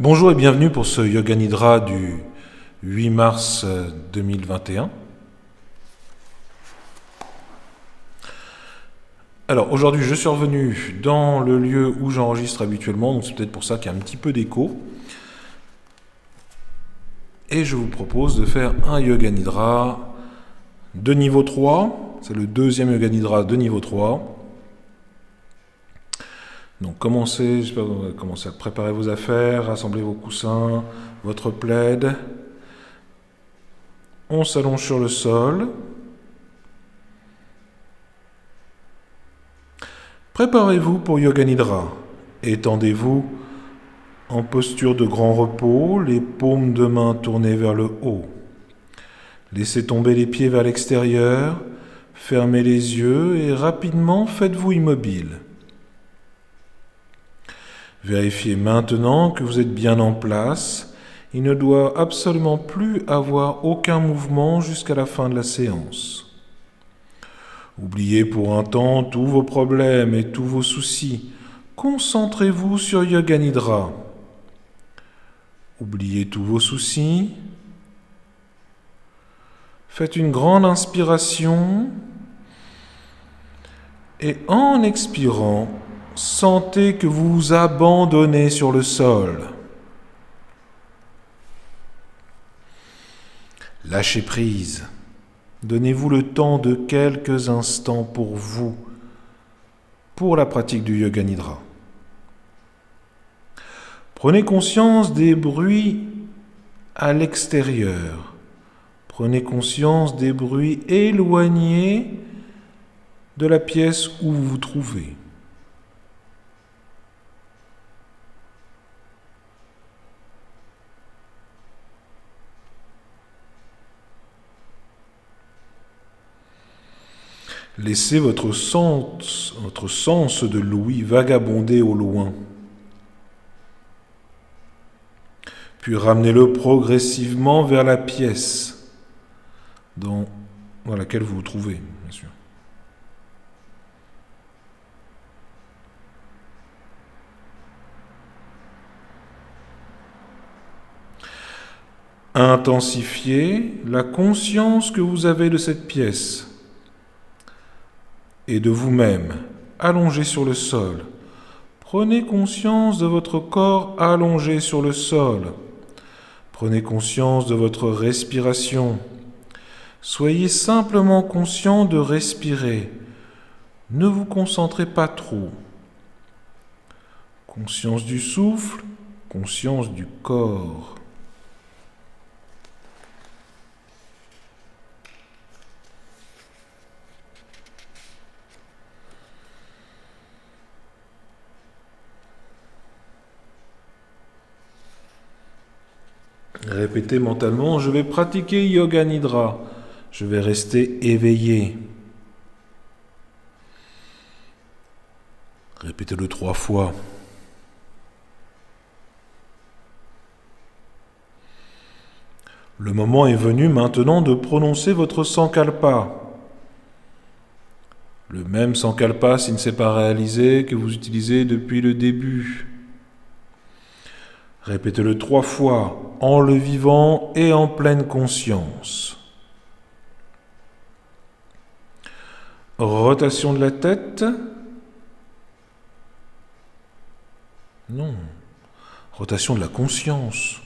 Bonjour et bienvenue pour ce Yoga Nidra du 8 mars 2021. Alors aujourd'hui je suis revenu dans le lieu où j'enregistre habituellement, donc c'est peut-être pour ça qu'il y a un petit peu d'écho. Et je vous propose de faire un Yoga Nidra de niveau 3, c'est le deuxième Yoga Nidra de niveau 3. Donc commencez à préparer vos affaires, rassembler vos coussins, votre plaid. On s'allonge sur le sol. Préparez-vous pour Yoga Nidra. Étendez-vous en posture de grand repos, les paumes de main tournées vers le haut. Laissez tomber les pieds vers l'extérieur, fermez les yeux et rapidement faites-vous immobile. Vérifiez maintenant que vous êtes bien en place. Il ne doit absolument plus avoir aucun mouvement jusqu'à la fin de la séance. Oubliez pour un temps tous vos problèmes et tous vos soucis. Concentrez-vous sur Yoga Nidra. Oubliez tous vos soucis. Faites une grande inspiration. Et en expirant, sentez que vous vous abandonnez sur le sol. Lâchez prise. Donnez-vous le temps de quelques instants pour vous, pour la pratique du Yoga Nidra. Prenez conscience des bruits à l'extérieur. Prenez conscience des bruits éloignés de la pièce où vous vous trouvez. Laissez votre sens de l'ouïe vagabonder au loin. Puis ramenez-le progressivement vers la pièce dans laquelle vous vous trouvez, bien sûr. Intensifiez la conscience que vous avez de cette pièce et de vous-même, allongé sur le sol. Prenez conscience de votre corps allongé sur le sol. Prenez conscience de votre respiration. Soyez simplement conscient de respirer. Ne vous concentrez pas trop. Conscience du souffle, conscience du corps. Répétez mentalement, je vais pratiquer Yoga Nidra. Je vais rester éveillé. Répétez-le 3 fois. Le moment est venu maintenant de prononcer votre Sankalpa. Le même Sankalpa s'il ne s'est pas réalisé que vous utilisez depuis le début. Répétez-le 3 fois, en le vivant et en pleine conscience. Rotation de la tête. Non. Rotation de la conscience.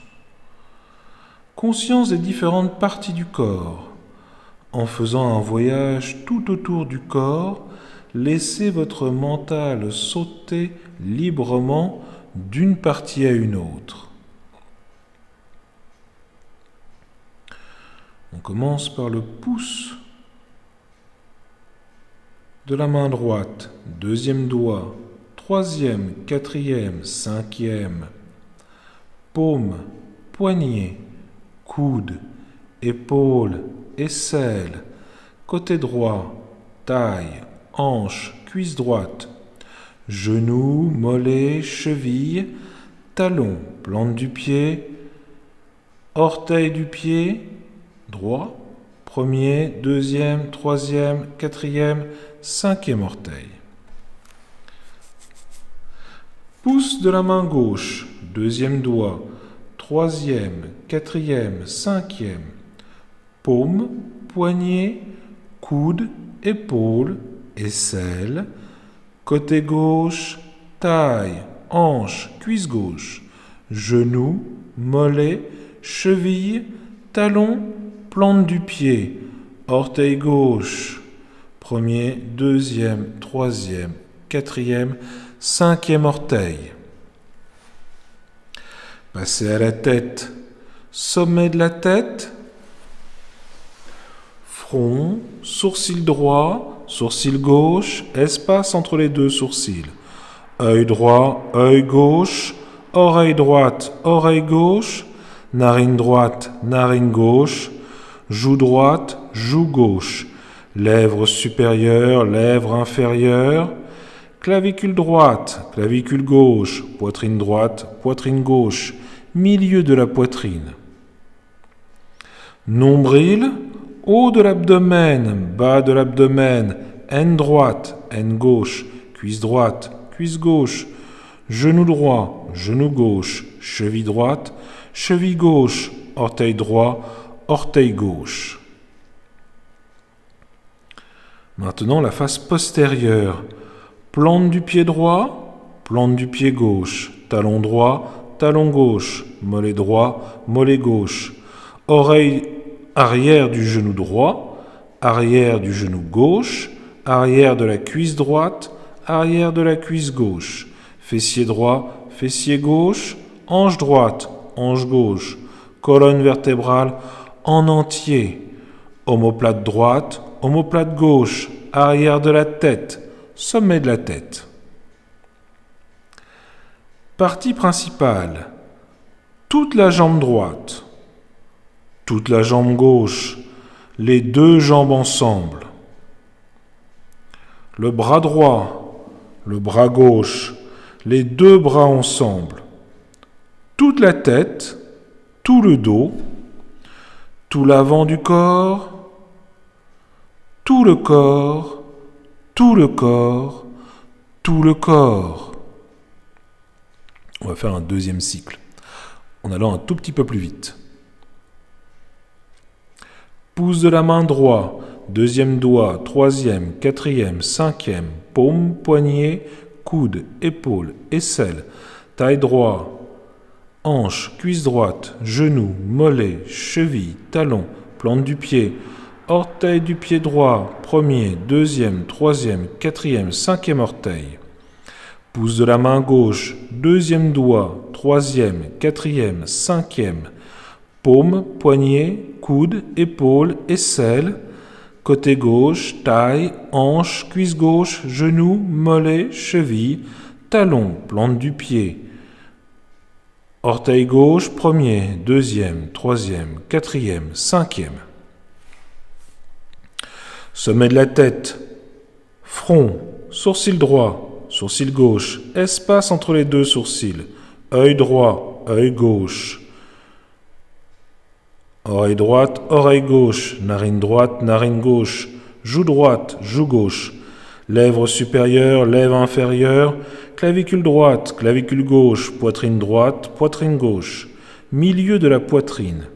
Conscience des différentes parties du corps. En faisant un voyage tout autour du corps, laissez votre mental sauter librement d'une partie à une autre. On commence par le pouce de la main droite, deuxième doigt, troisième, quatrième, cinquième, paume, poignet, coude, épaule, aisselle, côté droit, taille, hanche, cuisse droite, genou, mollet, cheville, talon, plante du pied, orteil du pied, droit, premier, deuxième, troisième, quatrième, cinquième orteil. Pouce de la main gauche, deuxième doigt, troisième, quatrième, cinquième. Paume, poignet, coude, épaule, aisselle. Côté gauche, taille, hanche, cuisse gauche. Genou, mollet, cheville, talon, plante du pied. Orteil gauche. Premier, deuxième, troisième, quatrième, cinquième orteil. Passez à la tête. Sommet de la tête. Front, sourcil droit, sourcil gauche, espace entre les deux sourcils. Œil droit, œil gauche, oreille droite, oreille gauche, narine droite, narine gauche, joue droite, joue gauche, lèvres supérieures, lèvres inférieures, clavicule droite, clavicule gauche, poitrine droite, poitrine gauche, milieu de la poitrine. Nombril, haut de l'abdomen, bas de l'abdomen, aine droite, aine gauche, cuisse droite, cuisse gauche, genou droit, genou gauche, cheville droite, cheville gauche, orteil droit, orteil gauche. Maintenant la face postérieure. Plante du pied droit, plante du pied gauche, talon droit, talon gauche, mollet droit, mollet gauche, oreille arrière du genou droit, arrière du genou gauche, arrière de la cuisse droite, arrière de la cuisse gauche, fessier droit, fessier gauche, hanche droite, hanche gauche, colonne vertébrale en entier, omoplate droite, omoplate gauche, arrière de la tête, sommet de la tête. Partie principale. Toute la jambe droite, toute la jambe gauche, les deux jambes ensemble. Le bras droit, le bras gauche, les deux bras ensemble. Toute la tête, tout le dos, tout l'avant du corps, tout le corps, tout le corps, tout le corps. On va faire un deuxième cycle, en allant un tout petit peu plus vite. Pouce de la main droit, deuxième doigt, troisième, quatrième, cinquième, paume, poignet, coude, épaule, aisselle, taille droit, hanche, cuisse droite, genou, mollet, cheville, talon, plante du pied, orteil du pied droit, premier, deuxième, troisième, quatrième, cinquième orteil. Pouce de la main gauche, deuxième doigt, troisième, quatrième, cinquième, paume, poignet, coude, épaule, aisselle, côté gauche, taille, hanche, cuisse gauche, genou, mollet, cheville, talon, plante du pied. Orteil gauche, premier, deuxième, troisième, quatrième, cinquième. Sommet de la tête, front, sourcil droit, sourcil gauche, espace entre les deux sourcils, œil droit, œil gauche. Oreille droite, oreille gauche, narine droite, narine gauche, joue droite, joue gauche, lèvres supérieures, lèvres inférieures, clavicule droite, clavicule gauche, poitrine droite, poitrine gauche, milieu de la poitrine,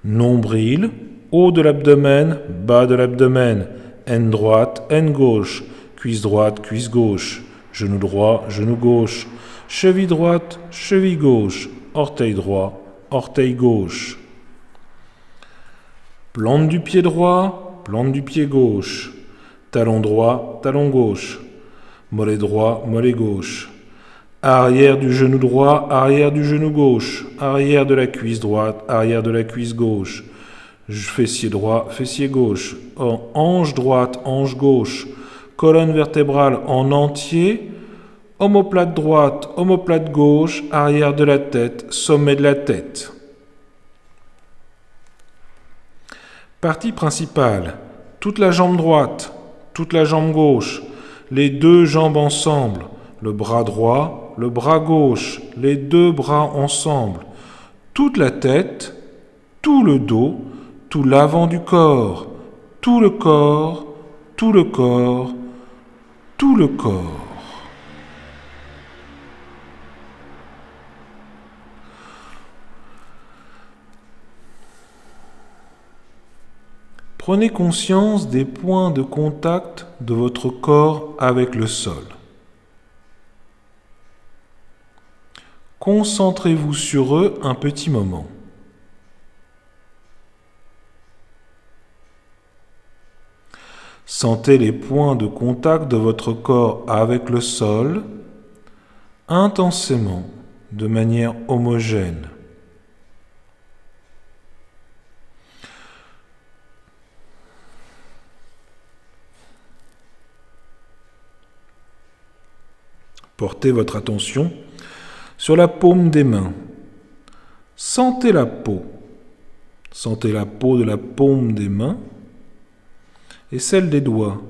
nombril, haut de l'abdomen, bas de l'abdomen, aine droite, aine gauche, cuisse droite, cuisse gauche, genou droit, genou gauche, cheville droite, cheville gauche, orteil droit, orteil gauche. Plante du pied droit, plante du pied gauche, talon droit, talon gauche, mollet droit, mollet gauche, arrière du genou droit, arrière du genou gauche, arrière de la cuisse droite, arrière de la cuisse gauche, fessier droit, fessier gauche, hanche droite, hanche gauche, colonne vertébrale en entier, omoplate droite, omoplate gauche, arrière de la tête, sommet de la tête. Partie principale, toute la jambe droite, toute la jambe gauche, les deux jambes ensemble, le bras droit, le bras gauche, les deux bras ensemble, toute la tête, tout le dos, tout l'avant du corps, tout le corps, tout le corps, tout le corps. Prenez conscience des points de contact de votre corps avec le sol. Concentrez-vous sur eux un petit moment. Sentez les points de contact de votre corps avec le sol intensément, de manière homogène. Portez votre attention sur la paume des mains. Sentez la peau. Sentez la peau de la paume des mains et celle des doigts.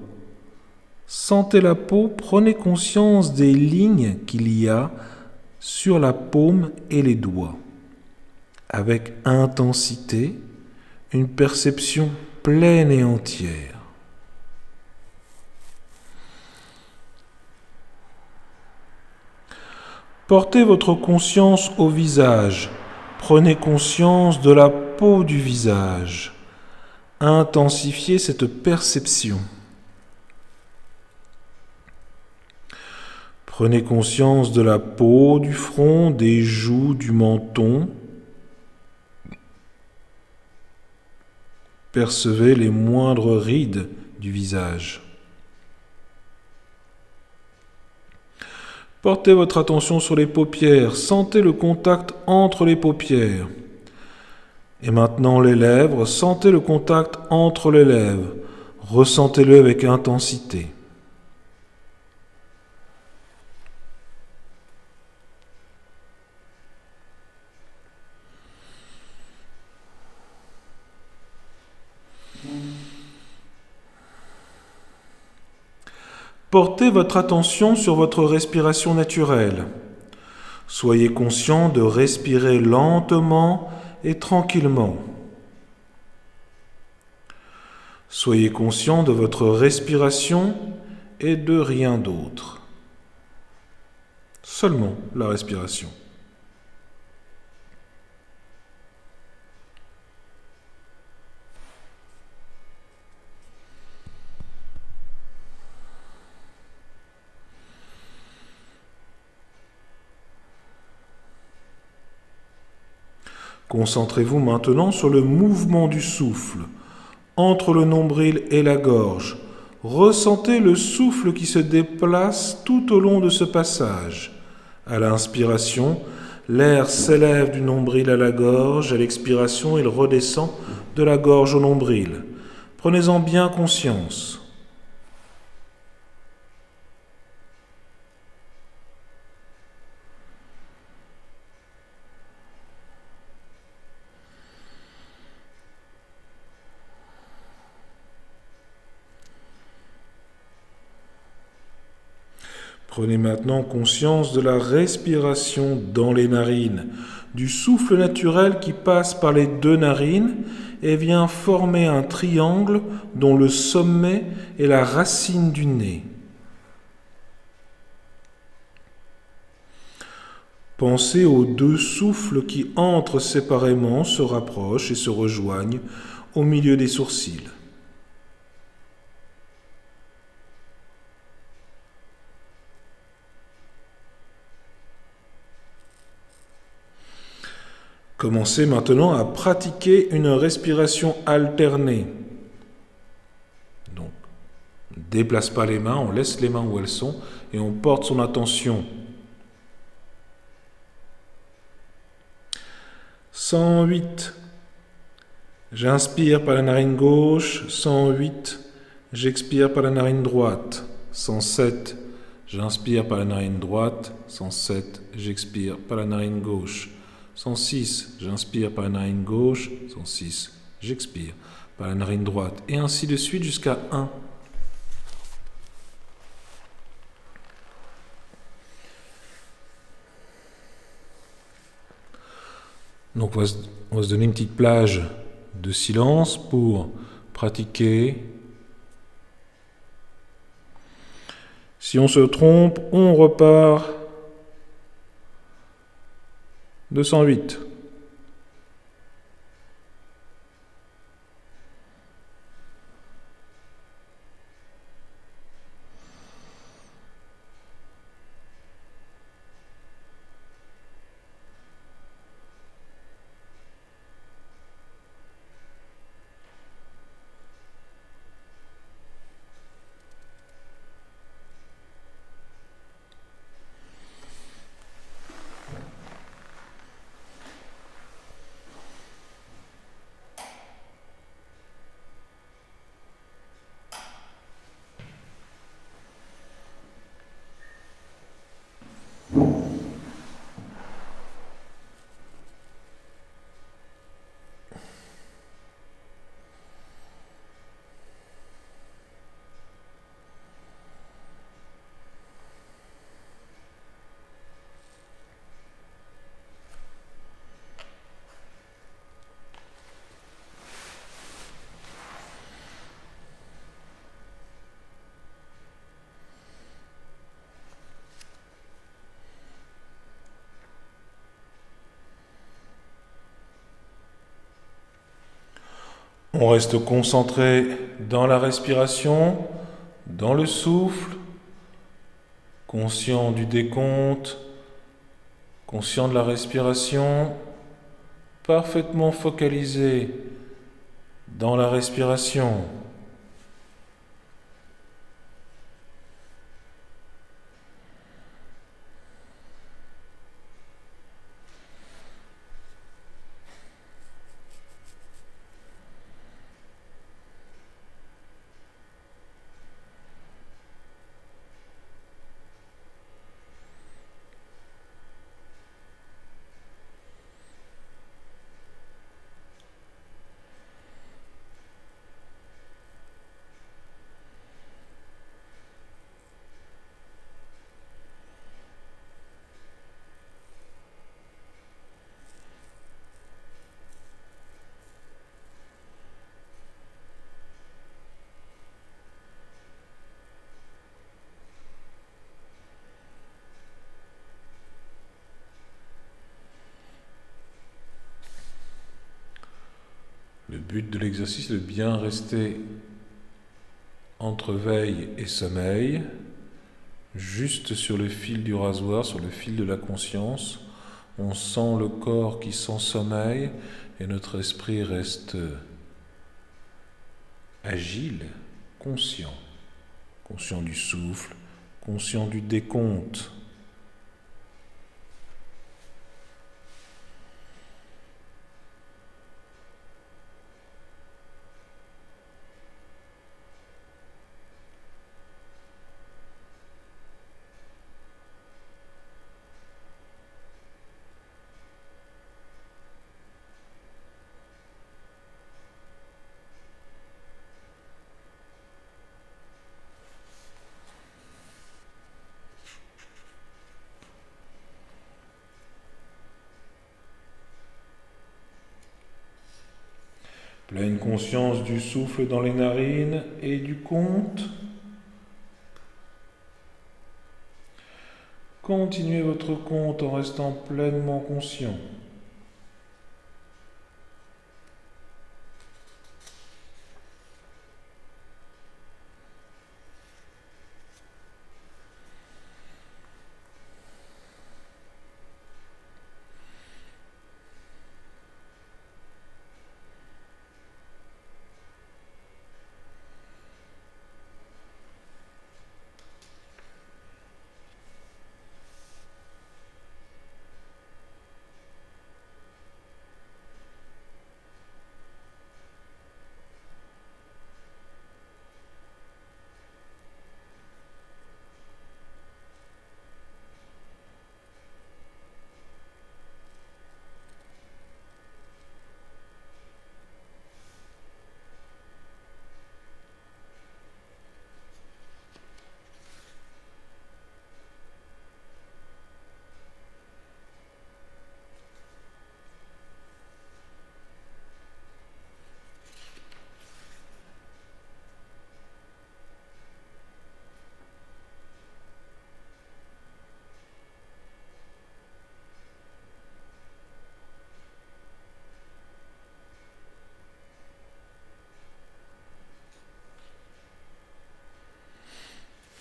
Sentez la peau, prenez conscience des lignes qu'il y a sur la paume et les doigts. Avec intensité, une perception pleine et entière. Portez votre conscience au visage. Prenez conscience de la peau du visage. Intensifiez cette perception. Prenez conscience de la peau, du front, des joues, du menton. Percevez les moindres rides du visage. Portez votre attention sur les paupières. Sentez le contact entre les paupières. Et maintenant les lèvres. Sentez le contact entre les lèvres. Ressentez-le avec intensité. Portez votre attention sur votre respiration naturelle. Soyez conscient de respirer lentement et tranquillement. Soyez conscient de votre respiration et de rien d'autre. Seulement la respiration. Concentrez-vous maintenant sur le mouvement du souffle, entre le nombril et la gorge. Ressentez le souffle qui se déplace tout au long de ce passage. À l'inspiration, l'air s'élève du nombril à la gorge, à l'expiration, il redescend de la gorge au nombril. Prenez-en bien conscience. Prenez maintenant conscience de la respiration dans les narines, du souffle naturel qui passe par les deux narines et vient former un triangle dont le sommet est la racine du nez. Pensez aux deux souffles qui entrent séparément, se rapprochent et se rejoignent au milieu des sourcils. Commencez maintenant à pratiquer une respiration alternée. Donc, on ne déplace pas les mains, on laisse les mains où elles sont et on porte son attention. 108. J'inspire par la narine gauche. 108. J'expire par la narine droite. 107. J'inspire par la narine droite. 107. J'expire par la narine gauche. 106, j'inspire par la narine gauche, 106, j'expire par la narine droite, et ainsi de suite jusqu'à 1. Donc on va se donner une petite plage de silence pour pratiquer. Si on se trompe, on repart. 208. On reste concentré dans la respiration, dans le souffle, conscient du décompte, conscient de la respiration, parfaitement focalisé dans la respiration. Le but de l'exercice est de bien rester entre veille et sommeil, juste sur le fil du rasoir, sur le fil de la conscience. On sent le corps qui s'ensommeille et notre esprit reste agile, conscient du souffle, conscient du décompte. Pleine conscience du souffle dans les narines et du compte. Continuez votre compte en restant pleinement conscient.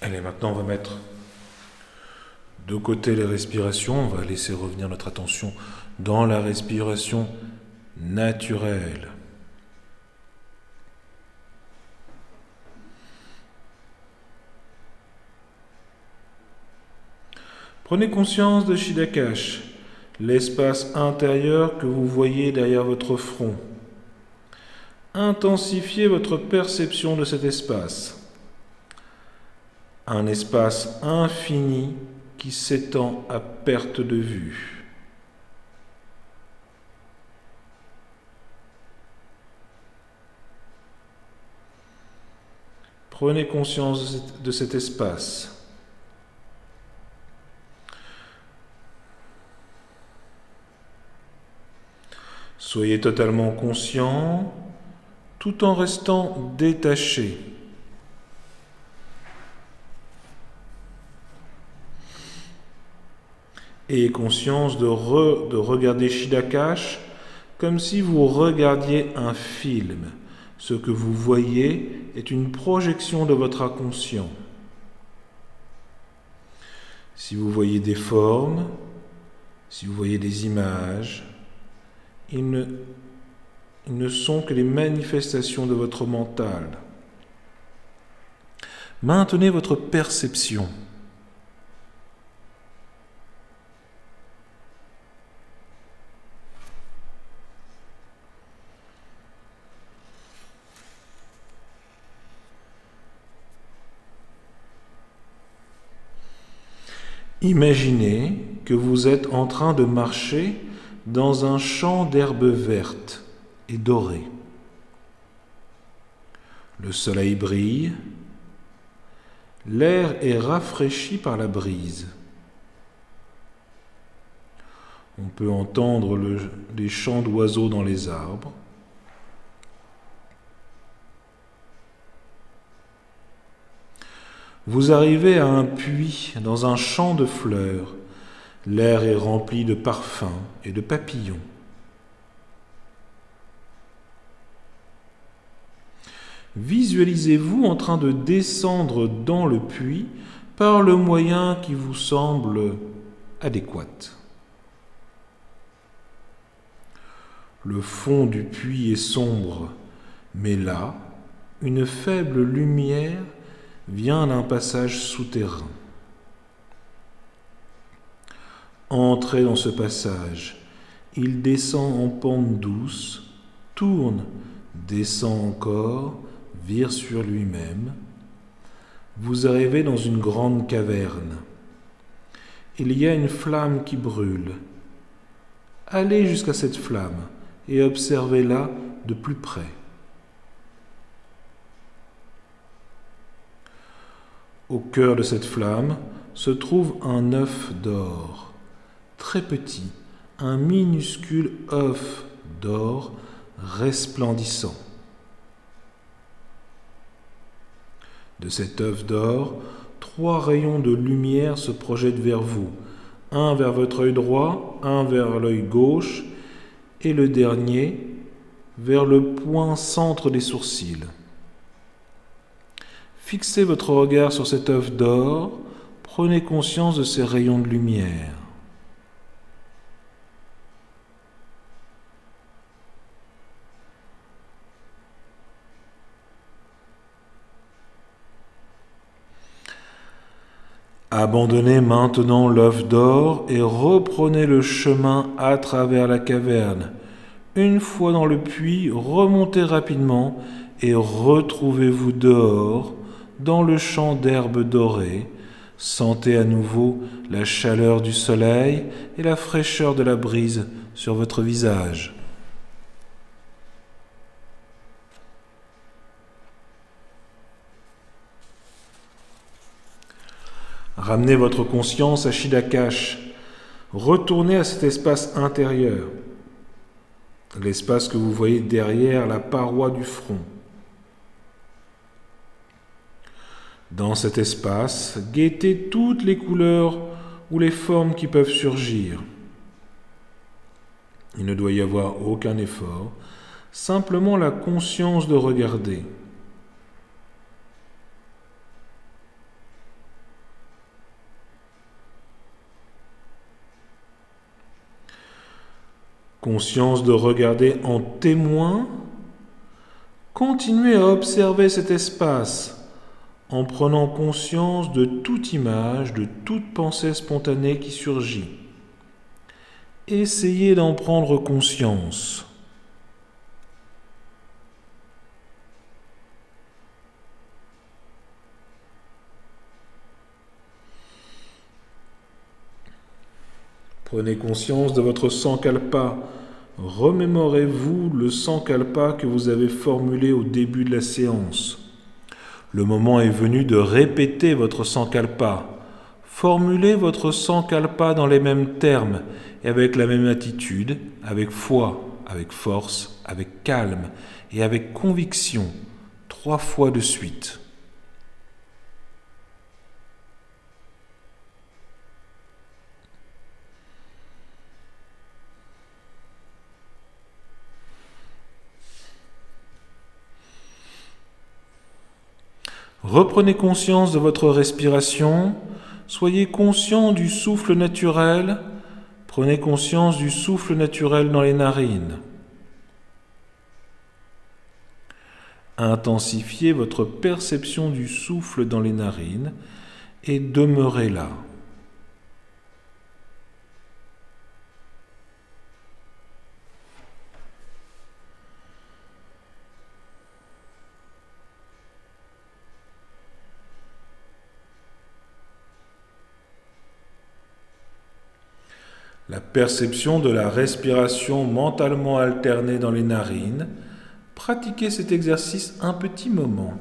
Allez, maintenant on va mettre de côté les respirations, on va laisser revenir notre attention dans la respiration naturelle. Prenez conscience de Chidacash, l'espace intérieur que vous voyez derrière votre front. Intensifiez votre perception de cet espace. Un espace infini qui s'étend à perte de vue. Prenez conscience de cet espace. Soyez totalement conscient tout en restant détaché. Ayez conscience de regarder Chidacash comme si vous regardiez un film. Ce que vous voyez est une projection de votre inconscient. Si vous voyez des formes, si vous voyez des images, ils ne sont que les manifestations de votre mental. Maintenez votre perception. Imaginez que vous êtes en train de marcher dans un champ d'herbes vertes et dorées. Le soleil brille, l'air est rafraîchi par la brise. On peut entendre les chants d'oiseaux dans les arbres. Vous arrivez à un puits dans un champ de fleurs. L'air est rempli de parfums et de papillons. Visualisez-vous en train de descendre dans le puits par le moyen qui vous semble adéquat. Le fond du puits est sombre, mais là, une faible lumière vient d'un passage souterrain. Entrez dans ce passage. Il descend en pente douce, tourne, descend encore, vire sur lui-même. Vous arrivez dans une grande caverne. Il y a une flamme qui brûle. Allez jusqu'à cette flamme et observez-la de plus près. Au cœur de cette flamme se trouve un œuf d'or, très petit, un minuscule œuf d'or resplendissant. De cet œuf d'or, 3 rayons de lumière se projettent vers vous, un vers votre œil droit, un vers l'œil gauche, et le dernier vers le point centre des sourcils. Fixez votre regard sur cet œuf d'or, prenez conscience de ces rayons de lumière. Abandonnez maintenant l'œuf d'or et reprenez le chemin à travers la caverne. Une fois dans le puits, remontez rapidement et retrouvez-vous dehors, dans le champ d'herbes dorées. Sentez à nouveau la chaleur du soleil et la fraîcheur de la brise sur votre visage. Ramenez votre conscience à Shidakash. Retournez à cet espace intérieur, l'espace que vous voyez derrière la paroi du front. Dans cet espace, guettez toutes les couleurs ou les formes qui peuvent surgir. Il ne doit y avoir aucun effort, simplement la conscience de regarder. Conscience de regarder en témoin, continuez à observer cet espace en prenant conscience de toute image, de toute pensée spontanée qui surgit. Essayez d'en prendre conscience. Prenez conscience de votre sankalpa. Remémorez-vous le sankalpa que vous avez formulé au début de la séance. Le moment est venu de répéter votre sankalpa. Formulez votre sankalpa dans les mêmes termes et avec la même attitude, avec foi, avec force, avec calme et avec conviction, 3 fois de suite. Reprenez conscience de votre respiration. Soyez conscient du souffle naturel. Prenez conscience du souffle naturel dans les narines. Intensifiez votre perception du souffle dans les narines et demeurez là. La perception de la respiration mentalement alternée dans les narines. Pratiquez cet exercice un petit moment.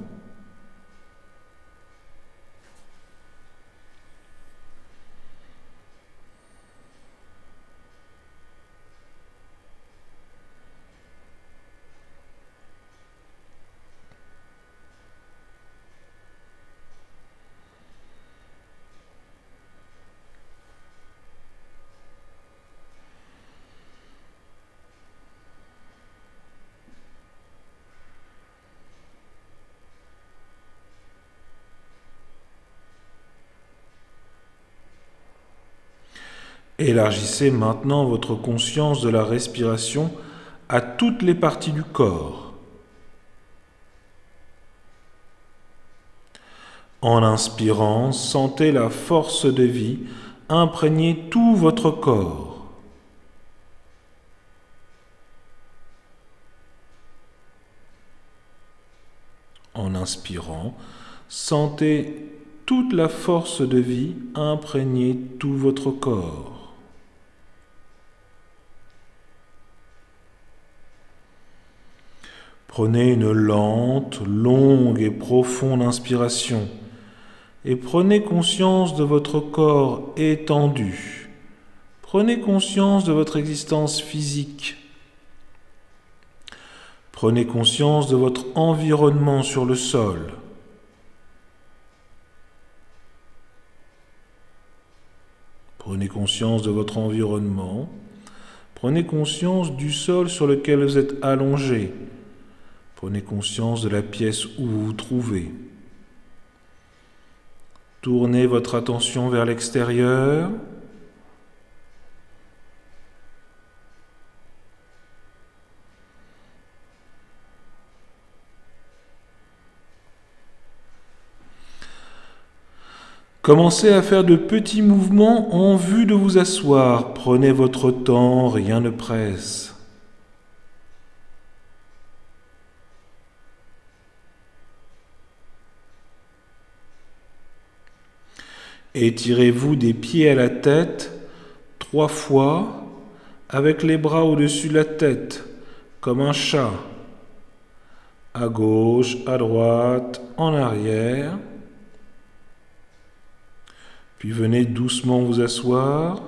Élargissez maintenant votre conscience de la respiration à toutes les parties du corps. En inspirant, sentez la force de vie imprégner tout votre corps. En inspirant, sentez toute la force de vie imprégner tout votre corps. Prenez une lente, longue et profonde inspiration et prenez conscience de votre corps étendu. Prenez conscience de votre existence physique. Prenez conscience de votre environnement sur le sol. Prenez conscience de votre environnement. Prenez conscience du sol sur lequel vous êtes allongé. Prenez conscience de la pièce où vous vous trouvez. Tournez votre attention vers l'extérieur. Commencez à faire de petits mouvements en vue de vous asseoir. Prenez votre temps, rien ne presse. Étirez-vous des pieds à la tête 3 fois avec les bras au-dessus de la tête, comme un chat. À gauche, à droite, en arrière. Puis venez doucement vous asseoir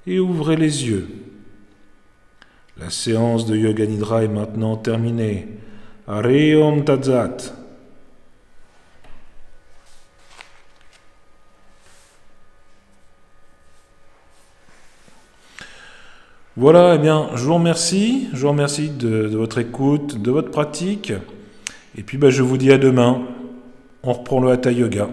et ouvrez les yeux. La séance de Yoga Nidra est maintenant terminée. Hari Om Tat Sat. Voilà, eh bien, je vous remercie de votre écoute, de votre pratique. Et puis, je vous dis à demain. On reprend le Hatha Yoga.